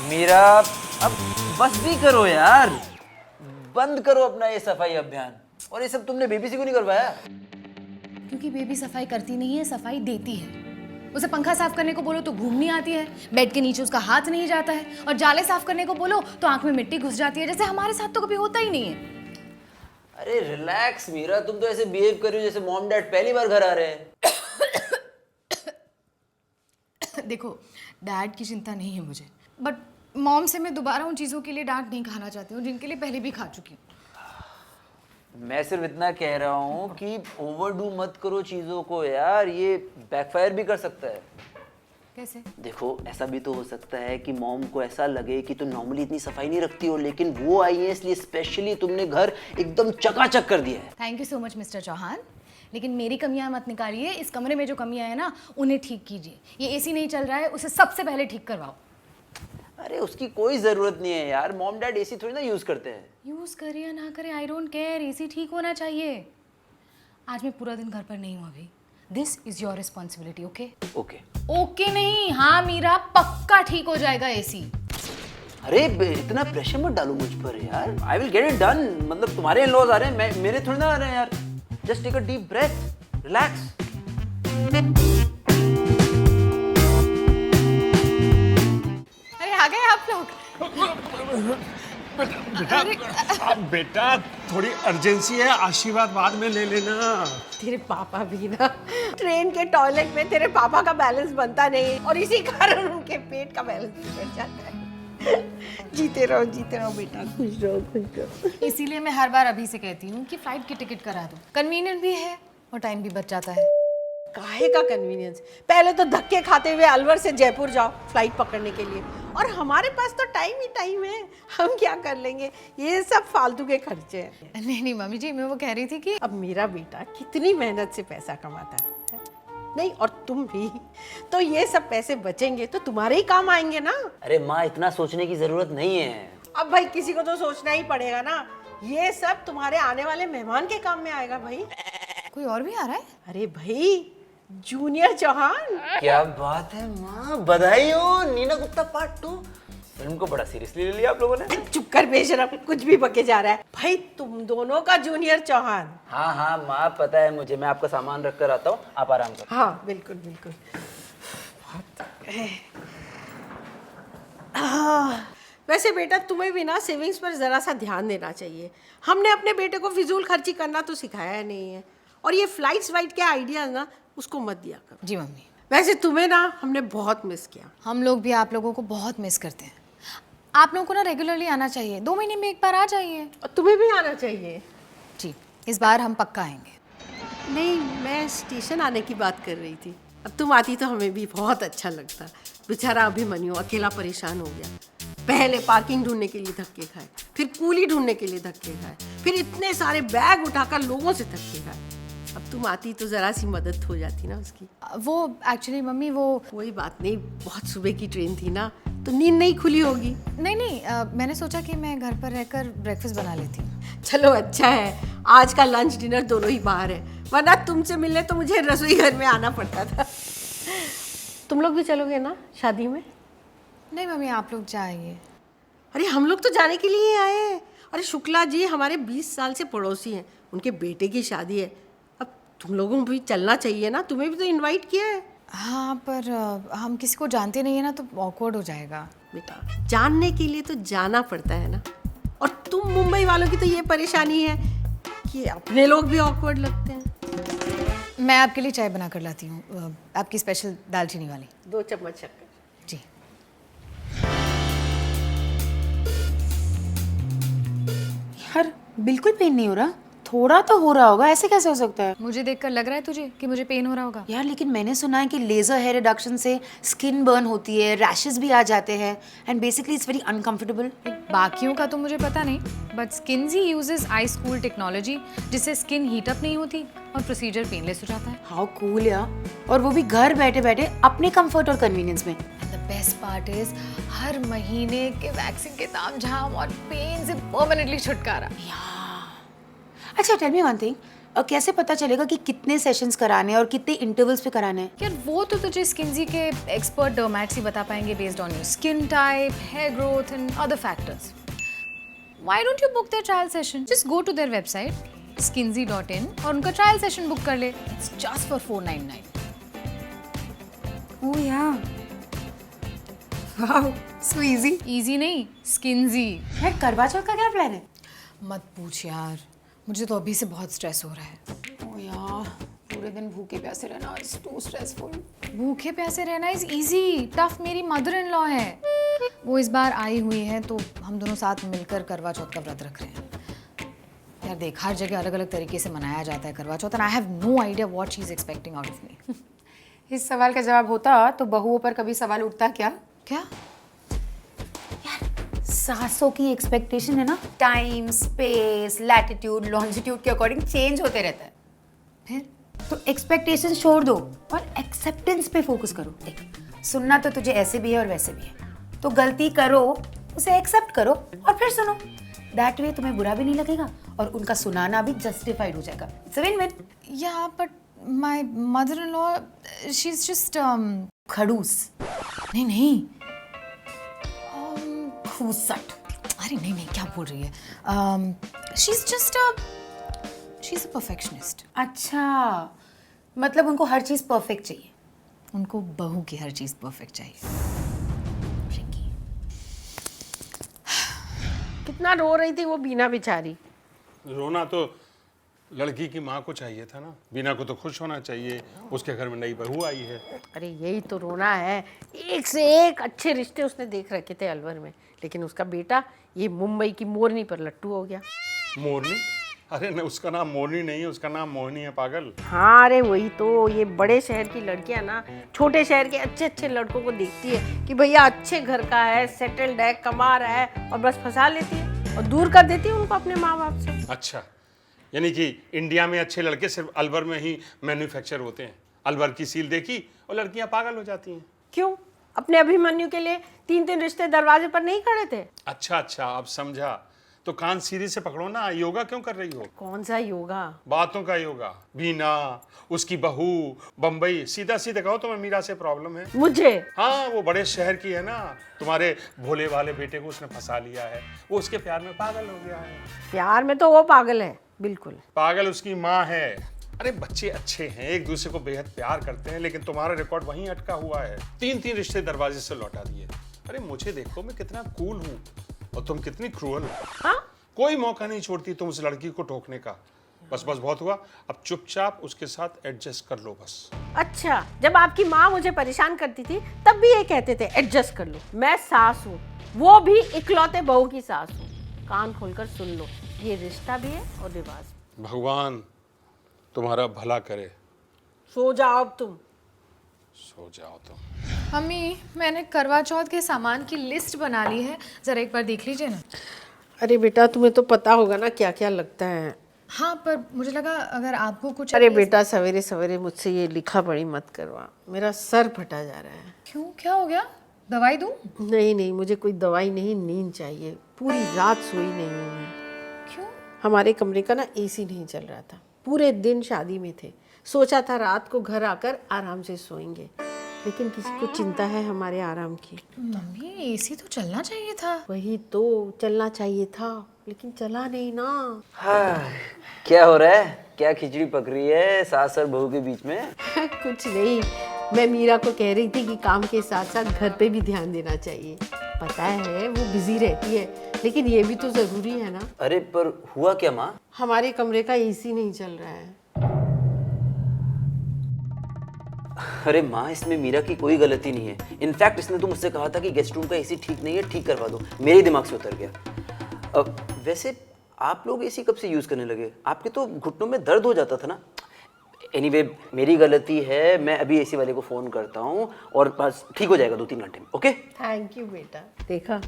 मीरा, अब बस भी करो यार, बंद करो अपना ये सफाई अभियान। और ये सब तुमने बेबी से क्यों नहीं करवाया? क्योंकि बेबी सफाई करती नहीं है, सफाई देती है। उसे पंखा साफ करने को बोलो तो घूमनी आती है, बेड के नीचे उसका हाथ नहीं जाता है, और जाले साफ करने को बोलो तो आंख में मिट्टी घुस जाती है, जैसे हमारे साथ तो कभी होता ही नहीं है। अरे रिलैक्स मीरा, तुम तो ऐसे बिहेव कर रही हो जैसे मॉम डैड पहली बार घर आ रहे हैं। देखो, डैड की चिंता नहीं है मुझे, बट मॉम से मैं दोबारा उन चीज़ों के लिए डांट नहीं खाना चाहती हूँ जिनके लिए पहले भी खा चुकी हूँ। मैं सिर्फ इतना कह रहा हूँ कि ओवरडू मत करो चीज़ों को यार, ये बैकफायर भी कर सकता है। कैसे? देखो, ऐसा भी तो हो सकता है कि मॉम को ऐसा लगे कि तुम नॉर्मली इतनी सफाई नहीं रखती हो, लेकिन वो आई है इसलिए स्पेशली तुमने घर एकदम चकाचक कर दिया है। Thank you so much mister Chauhan, लेकिन मेरी कमियां मत निकालिए। इस कमरे में जो कमियां हैं ना, उन्हें ठीक कीजिए। ये एसी नहीं चल रहा है, उसे सबसे पहले ठीक करवाओ। अरे उसकी कोई ज़रूरत नहीं है यार, मॉम डैड एसी थोड़ी ना यूज़ करते हैं। यूज़ करे या ना करे, आई डोंट केयर, एसी ठीक होना चाहिए। आज मैं पूरा दिन घर पर नहीं हूँ अभी। This is your responsibility, okay? Okay. Okay नहीं, हाँ मीरा, पक्का ठीक हो जाएगा एसी। अरे इतना प्रेशर मत डालो मुझ पर यार, I will get it done. मतलब तुम्हारे इन-लॉज आ रहे हैं, मेरे थोड़ी ना आ रहे हैं यार। Just take a deep breath, relax. अरे आ गए आप लोग? बेटा थोड़ी अर्जेंसी है, आशीर्वाद बाद में ले लेना। तेरे पापा भी ना ट्रेन के टॉयलेट में तेरे पापा का बैलेंस बनता नहीं, और इसी कारण उनके पेट का बैलेंस बिगड़ जाता है। जीते रहो बेटा, खुश रहो। इसीलिए मैं हर बार अभी से कहती हूँ कि फ्लाइट की टिकट करा दो, कन्वीनियंट भी है और टाइम भी बच जाता है। काहे का कन्वीनियंस? पहले तो धक्के खाते हुए अलवर से जयपुर जाओ फ्लाइट पकड़ने के लिए, और हमारे पास तो टाइम ही टाइम है, हम क्या कर लेंगे? ये सब फालतू के खर्चे हैं। नहीं मम्मी जी, मैं वो कह रही थी कि अब मेरा बेटा कितनी मेहनत से पैसा कमाता है नहीं, और तुम भी तो ये सब पैसे बचेंगे तो तुम्हारे ही काम आएंगे ना। अरे माँ, इतना सोचने की जरूरत नहीं है। अब भाई किसी को तो सोचना ही पड़ेगा ना, ये सब तुम्हारे आने वाले मेहमान के काम में आएगा भाई। कोई और भी आ रहा है? अरे भाई, जूनियर चौहान। क्या बात है माँ, बधाई हो। नीना गुप्ता पार्ट 2 फिल्म को बड़ा सीरियसली ले लिया आप लोगों ने। चुप कर बेशरम, कुछ भी बके जा रहा है भाई, तुम दोनों का जूनियर चौहान। हाँ हाँ माँ, पता है मुझे, मैं आपका सामान रख कर आता हूँ, आप आराम करो। हाँ बिल्कुल बिल्कुल। वैसे बेटा, तुम्हें भी ना सेविंग्स पर जरा सा ध्यान देना चाहिए। हमने अपने बेटे को फिजूल खर्ची करना तो सिखाया नहीं है, और ये फ्लाइट्स वाइट के आइडियाज ना उसको मत दिया करो। जी मम्मी। वैसे तुम्हें ना हमने बहुत मिस किया। हम लोग भी आप लोगों को बहुत मिस करते हैं। आप लोगों को ना रेगुलरली आना चाहिए, 2 महीने में एक बार आ जाइए। और तुम्हें भी आना चाहिए। जी, इस बार हम पक्का आएंगे। नहीं, मैं स्टेशन आने की बात कर रही थी। अब तुम आती तो हमें भी बहुत अच्छा लगता। बेचारा अभिमन्यु अकेला परेशान हो गया। पहले पार्किंग ढूंढने के लिए धक्के खाए, फिर कूली ढूंढने के लिए धक्के खाए, फिर इतने सारे बैग उठाकर लोगों से धक्के खाए। अब तुम आती तो जरा सी मदद हो जाती ना उसकी। वो एक्चुअली मम्मी, वो कोई बात नहीं, बहुत सुबह की ट्रेन थी ना, तो नींद नहीं खुली होगी। नहीं, मैंने सोचा कि मैं घर पर रहकर ब्रेकफास्ट बना लेती हूँ। चलो अच्छा है, आज का लंच डिनर दोनों ही बाहर है, वरना तुमसे मिलने तो मुझे रसोई घर में आना पड़ता था। तुम लोग भी चलोगे ना शादी में? नहीं मम्मी, आप लोग जाइए। अरे हम लोग तो जाने के लिए आए हैं। अरे शुक्ला जी हमारे 20 साल से पड़ोसी हैं, उनके बेटे की शादी है। अब तुम लोगों को भी चलना चाहिए ना, तुम्हें भी तो इनवाइट किया है। हाँ, पर हम किसी को जानते नहीं है ना, तो ऑकवर्ड हो जाएगा। बेटा, जानने के लिए तो जाना पड़ता है ना। और तुम मुंबई वालों की तो ये परेशानी है कि अपने लोग भी ऑकवर्ड लगते हैं। मैं आपके लिए चाय बना कर लाती हूँ, आपकी स्पेशल दालचीनी वाली। 2 चम्मच शक्कर। जी। यार बिल्कुल पेन नहीं हो रहा, थोड़ा तो हो रहा होगा, ऐसे कैसे हो सकता है? मुझे देखकर लग रहा है तुझे कि मुझे पेन हो रहा होगा? यार लेकिन मैंने सुना है कि लेजर हेयर रिडक्शन से स्किन बर्न होती है, रैशेस भी आ जाते हैं, and basically it's very uncomfortable. बाकियों का तो मुझे पता नहीं, but Skinzy uses ice cool technology, जिससे स्किन हीट अप नहीं होती और प्रोसीजर पेनलेस हो जाता है। हाउ कूल यार, और वो भी घर बैठे बैठे अपने कंफर्ट और कन्वीनियंस में। And the best part is हर महीने के वैक्सिंग के तामझाम और पेन से परमानेंटली छुटकारा। अच्छा टेल मी वन थिंग, और कैसे पता चलेगा कि कितने सेशंस कराने हैं और कितने इंटरवल्स पे कराने हैं? यार वो तो तुझे स्किन्जी के एक्सपर्ट डर्मैट्स ही बता पाएंगे based on your skin type, hair growth and other factors. Why don't you book their trial session? Just go to their website skinsy.in और उनका ट्रायल सेशन बुक कर ले. It's just for $499. ओह या, वाओ, सो इजी. Easy नहीं, Skinsy. यार करवा चौथ का क्या प्लान है? मत पूछ यार, मुझे तो अभी से बहुत स्ट्रेस हो रहा है. ओह यार, पूरे दिन भूखे प्यासे रहना इज टू स्ट्रेसफुल. भूखे प्यासे रहना इज इजी, टफ मेरी मदर इन लॉ है. वो इस बार आई हुई है तो हम दोनों साथ मिलकर करवा चौथ का व्रत रख रहे हैं. यार देख, हर जगह अलग अलग तरीके से मनाया जाता है Karwa Chauth, and I have no idea what she is expecting out of me. इस सवाल का जवाब होता तो बहुओं पर कभी सवाल उठता क्या? क्या? सासों की एक्सपेक्टेशन है ना, टाइम, स्पेस, लैटिट्यूड, लॉन्जिट्यूड के अकॉर्डिंग चेंज होते रहता है. फिर तो एक्सपेक्टेशन छोड़ दो और एक्सेप्टेंस पे फोकस करो. देख, सुनना तो तुझे ऐसे भी है और वैसे भी है, तो गलती करो, उसे एक्सेप्ट करो और फिर सुनो. दैट वे तुम्हें बुरा भी नहीं लगेगा और उनका सुनाना भी जस्टिफाइड हो जाएगा. It's a win win. या but my mother in law she is just खड़ूस नहीं खूसट. अरे नहीं क्या बोल रही है. She is a perfectionist. अच्छा, मतलब उनको हर चीज परफेक्ट चाहिए. उनको बहू की हर चीज परफेक्ट चाहिए. कितना रो रही थी वो बीना बेचारी. रोना तो लड़की की माँ को चाहिए था ना, बीना को तो खुश होना चाहिए, उसके घर में नई बहू आई है. अरे यही तो रोना है. एक से एक अच्छे रिश्ते उसने देख रखे थे अलवर में, लेकिन उसका बेटा ये मुंबई की मोरनी पर लट्टू हो गया. मोरनी? अरे न, उसका नाम मोरनी नहीं है, उसका नाम मोहनी है, पागल. हाँ, अरे वही तो. ये बड़े शहर की लड़कियां ना छोटे शहर के अच्छे अच्छे लड़कों को देखती है कि भैया अच्छे घर का है, सेटल्ड है, कमा रहा है, और बस फंसा लेती है और दूर कर देती है उनको अपने माँ बाप से. अच्छा, यानी कि इंडिया में अच्छे लड़के सिर्फ अलवर में ही मैन्युफैक्चर होते हैं. अलवर की सील देखी और लड़कियां पागल हो जाती हैं. क्यों? अपने अभिमन्यु के लिए 3-3 रिश्ते दरवाजे पर नहीं खड़े थे? अच्छा, अब समझा. तो कान सीधी से पकड़ो ना, योगा क्यों कर रही हो? कौन सा योगा? बातों का योगा. बीना, उसकी बहू, बम्बई, सीधा सीधा कहो तुम्हें मीरा से प्रॉब्लम है. मुझे? हाँ, वो बड़े शहर की है ना, तुम्हारे भोले वाले बेटे को उसने फंसा लिया है, वो उसके प्यार में पागल हो गया है. प्यार में तो वो पागल है, बिल्कुल. पागल उसकी माँ है. अरे बच्चे अच्छे हैं, एक दूसरे को बेहद प्यार करते हैं, लेकिन तुम्हारा रिकॉर्ड वहीं अटका हुआ है. 3-3 रिश्ते दरवाजे से लौटा दिए. अरे मुझे देखो, मैं कितना कूल हूँ और तुम कितनी क्रूअल हो. हाँ? कोई मौका नहीं छोड़ती तुम उस लड़की को टोकने का. बस बहुत हुआ, अब चुपचाप उसके साथ एडजस्ट कर लो बस. अच्छा, जब आपकी माँ मुझे परेशान करती थी तब भी ये कहते थे एडजस्ट कर लो. मैं सास हूँ, वो भी इकलौते बहू की सास हूँ. कान खोलकर सुन लो, ये रिश्ता भी है और रिवाज. भगवान तुम्हारा भला करे. सो जाओ अब तुम. सो जाओ तुम. मम्मी, मैंने करवा चौथ के सामान की लिस्ट बना ली है, जरा एक बार देख लीजिए ना. अरे बेटा, तुम्हें तो पता होगा ना क्या क्या लगता है. हाँ, पर मुझे लगा अगर आपको कुछ. अरे बेटा, सवेरे सवेरे मुझसे ये लिखा पढ़ी मत करवा, मेरा सर फटा जा रहा है. क्यों, क्या हो गया? दवाई दूं? नहीं, मुझे कोई दवाई नहीं, नींद चाहिए. पूरी रात सोई नहीं हूँ मैं. क्यों? हमारे कमरे का ना एसी नहीं चल रहा था. पूरे दिन शादी में थे, सोचा था रात को घर आकर आराम से सोएंगे, लेकिन किसी को चिंता है हमारे आराम की. मम्मी, एसी तो चलना चाहिए था. वही तो, चलना चाहिए था, लेकिन चला नहीं ना. हाँ, क्या हो रहा है? क्या खिचड़ी पक रही है सास और बहू के बीच में? कुछ नहीं, मैं मीरा को कह रही थी कि काम के साथ साथ घर पे भी ध्यान देना चाहिए. पता है वो बिजी रहती है, लेकिन ये भी तो जरूरी है ना. अरे पर हुआ क्या माँ? हमारे कमरे का एसी नहीं चल रहा है. अरे माँ, इसमें मीरा की कोई गलती नहीं है. इनफैक्ट इसने तो मुझसे कहा था कि गेस्ट रूम का एसी ठीक नहीं है, ठीक करवा दो. मेरे दिमाग से उतर गया. वैसे आप लोग एसी कब से यूज करने लगे? आपके तो घुटनों में दर्द हो जाता था ना. एनीवे, मेरी गलती है. मैं अभी एसी वाले को फोन करता हूँ और बस ठीक हो जाएगा 2-3 घंटे में. ओके? थैंक यू बेटा. देखा,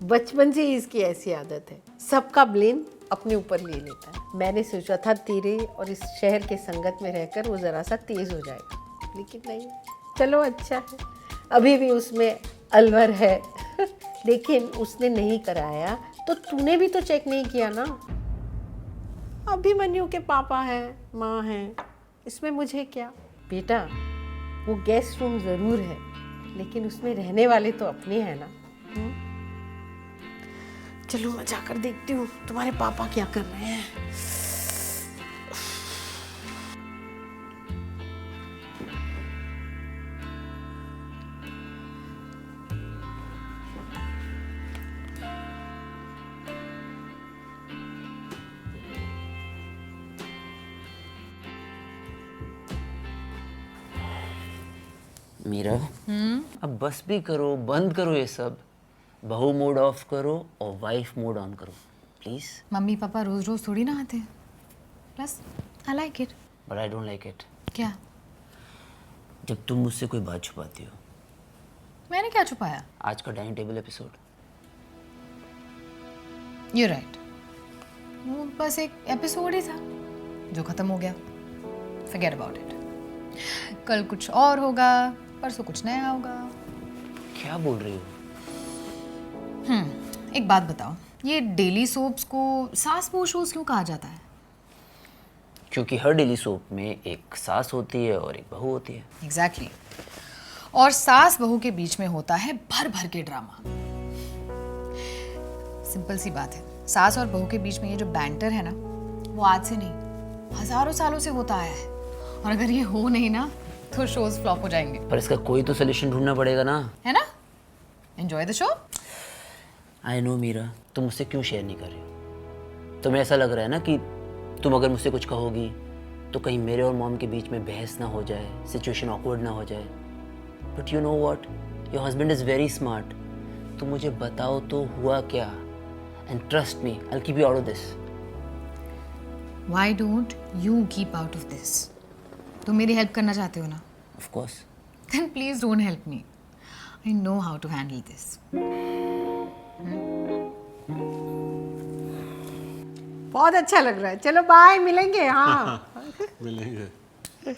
बचपन से ही इसकी ऐसी आदत है, सबका ब्लेम अपने ऊपर ले लेता है. मैंने सोचा था तेरे और इस शहर के संगत में रहकर वो जरा सा तेज हो जाएगा, लेकिन नहीं. चलो अच्छा है, अभी भी उसमें अलवर है. लेकिन उसने नहीं कराया तो तूने भी तो चेक नहीं किया ना. अभिमन्यु के पापा हैं, माँ हैं, इसमें मुझे क्या। बेटा वो गेस्ट रूम जरूर है, लेकिन उसमें रहने वाले तो अपने हैं ना। चलो मैं जाकर देखती हूँ तुम्हारे पापा क्या कर रहे हैं। मीरा, अब बस भी करो, बंद करो ये सब। बहू मोड ऑफ करो और वाइफ मोड ऑन करो प्लीज। मम्मी पापा रोज रोज थोड़ी ना आते हैं। Plus I like it. But I don't like it. क्या? जब तुम मुझसे कोई बात छुपाती हो। मैंने क्या छुपाया? आज का dining table episode. You right, वो बस एक एपिसोड ही था जो खत्म हो गया। Forget about it. कल कुछ और होगा, परसों कुछ नया होगा। क्या बोल रही हो? एक बात बताओ, ये डेली सोप्स को सास बहू शोज क्यों कहा जाता है? क्योंकि हर डेली सोप में एक सास होती है और एक बहू होती है। एग्जैक्टली और सास बहू के बीच में होता है भर भर के ड्रामा। सिंपल सी बात है, सास और बहू के बीच में ये जो बैंटर है ना, वो आज से नहीं हजारों सालों से होता आया है। और अगर ये हो नहीं ना तो शोज फ्लॉप हो जाएंगे। पर इसका कोई तो सोल्यूशन ढूंढना पड़ेगा ना। है ना? Enjoy the show. I know Meera, तुम मुझसे क्यों शेयर नहीं कर रही हो? तुम्हें ऐसा लग रहा है ना कि तुम अगर मुझसे कुछ कहोगी तो कहीं मेरे और मॉम के बीच में बहस ना हो जाए, सिचुएशन ऑकवर्ड ना हो जाए। But you know what, your husband is very smart. तुम मुझे बताओ तो हुआ क्या? And trust me, I will keep you out of this. Why don't you keep out of this? तुम मेरी हेल्प करना चाहते हो ना? Of course. Then please don't help me. I know how to handle this. बहुत अच्छा लग रहा है। चलो बाय, मिलेंगे। हाँ मिलेंगे।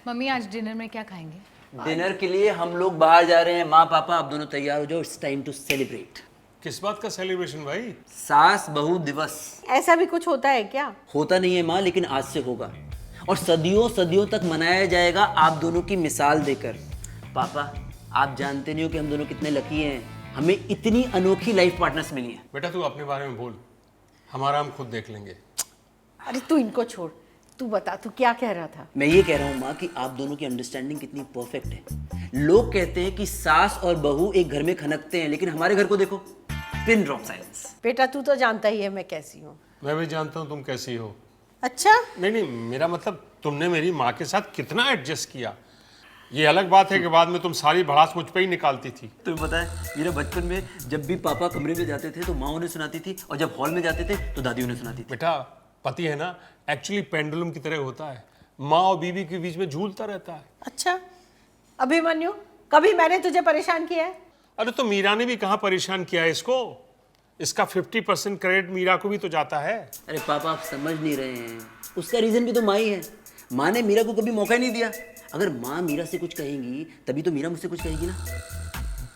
मम्मी आज डिनर में क्या खाएंगे? डिनर के लिए हम लोग बाहर जा रहे हैं। माँ पापा आप दोनों तैयार हो जाओ, इट्स टाइम टू सेलिब्रेट। किस बात का सेलिब्रेशन भाई? सास बहू दिवस। ऐसा भी कुछ होता है क्या? होता नहीं है माँ, लेकिन आज से होगा और सदियों सदियों तक मनाया जाएगा आप दोनों की मिसाल देकर। पापा आप जानते नहीं हो कि हम दोनों कितने लकी हैं, हमें इतनी अनोखी लाइफ पार्टनर्स मिली हैं। बेटा तू अपने बारे में बोल, हमारा हम खुद देख लेंगे। अरे तू इनको छोड़, तू बता तू क्या कह रहा था? मैं ये कह रहा हूँ माँ कि आप दोनों की अंडरस्टैंडिंग कितनी परफेक्ट है। लोग कहते हैं कि सास और बहू एक घर में खनकते हैं, लेकिन हमारे घर को देखो, पिन ड्रॉप साइलेंस। बेटा तू तो जानता ही है मैं कैसी हूँ। मैं भी जानता हूँ तुम कैसी हो। अच्छा? नहीं, मेरा मतलब तुमने मेरी माँ के साथ कितना एडजस्ट किया। ये अलग बात है कि बाद में तुम सारी भड़ास मुझ पे ही निकालती थी। तुम्हें पता है मेरा बचपन में जब भी पापा कमरे में जाते थे तो माँ उन्हें सुनाती थी, और जब हॉल में जाते थे तो दादी उन्हें सुनाती थी। बेटा पति है ना, एक्चुअली पेंडुलम की तरह होता है, माँ और बीवी के बीच में झूलता रहता है। अच्छा अभिमन्यु, कभी मैंने तुझे परेशान किया है? अरे तो मीरा ने भी कहाँ परेशान किया है इसको। इसका 50% क्रेडिट मीरा को भी तो जाता है। अरे पापा आप समझ नहीं रहे हैं, उसका रीजन भी तो माँ ही है। माँ ने मीरा को कभी मौका ही नहीं दिया। अगर माँ मीरा से कुछ कहेंगी तभी तो मीरा मुझसे कुछ कहेगी ना।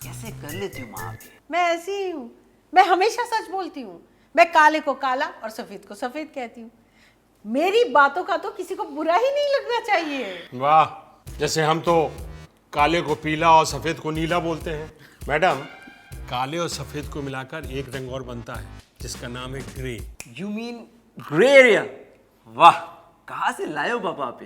कैसे कर लेती हूँ माँ आप? मैं ऐसी ही हूँ, मैं हमेशा सच बोलती हूँ। मैं काले को काला और सफेद को सफेद कहती हूँ। मेरी बातों का तो किसी को बुरा ही नहीं लगना चाहिए। वाह, जैसे हम तो काले को पीला और सफेद को नीला बोलते हैं। मैडम काले और सफेद को मिलाकर एक रंग और बनता है जिसका नाम है grey. You mean grey area? वाह, कहाँ से लाए हो पापा आप?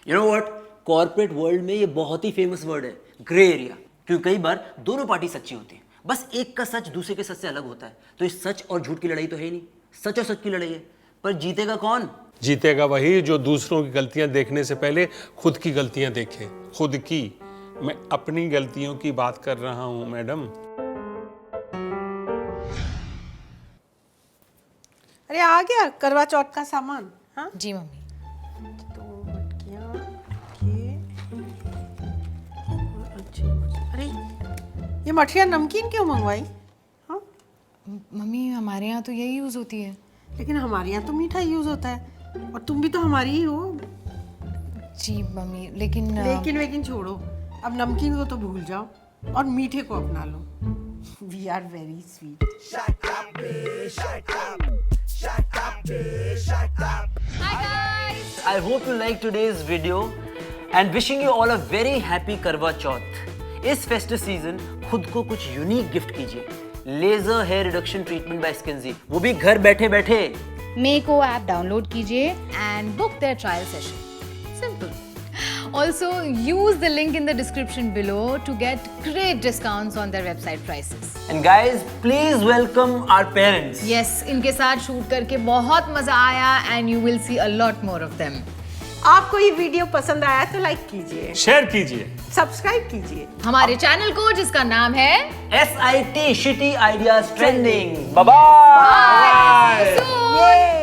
You know what, corporate world में ये बहुत ही फेमस वर्ड है, ग्रे एरिया। क्योंकि कई बार दोनों पार्टी सच्ची होती है, बस एक का सच दूसरे के सच से अलग होता है। तो इस सच और झूठ की लड़ाई तो है ही नहीं, सच और सच की लड़ाई है। पर जीतेगा कौन? जीतेगा वही जो दूसरों की गलतियां देखने से पहले खुद की गलतियां देखे। खुद की, मैं अपनी गलतियों की बात कर रहा हूं मैडम। अरे आ गया करवा चौथ का सामान? हाँ जी मम्मी। तो मटकियाँ, ये अच्छी। अरे ये मठिया नमकीन क्यों मंगवाई? हाँ मम्मी हमारे यहाँ तो यही यूज़ होती है। लेकिन हमारे यहाँ तो मीठा यूज होता है और तुम भी तो हमारी ही हो। जी मम्मी, लेकिन लेकिन छोड़ो, अब नमकीन को तो भूल जाओ और मीठे को अपना लो। We are very sweet. Hi guys. I hope you like today's video and wishing you all a very happy Karwa Chauth. इस फेस्टिव सीजन खुद को कुछ यूनिक गिफ्ट कीजिए। Laser hair reduction treatment by Skinzy, वो भी घर बैठे बैठे। मेको ऐप डाउनलोड कीजिए and book their trial session. Simple. Also, use the link in the description below to get great discounts on their website prices. And guys, please welcome our parents. Yes, इनके साथ shoot करके बहुत मजा आया and you will see a lot more of them. आपको ये video पसंद आया तो लाइक कीजिए, शेयर कीजिए, सब्सक्राइब कीजिए हमारे चैनल को जिसका नाम है SIT Shitty Ideas Trending. Bye bye. Bye. See you soon. ये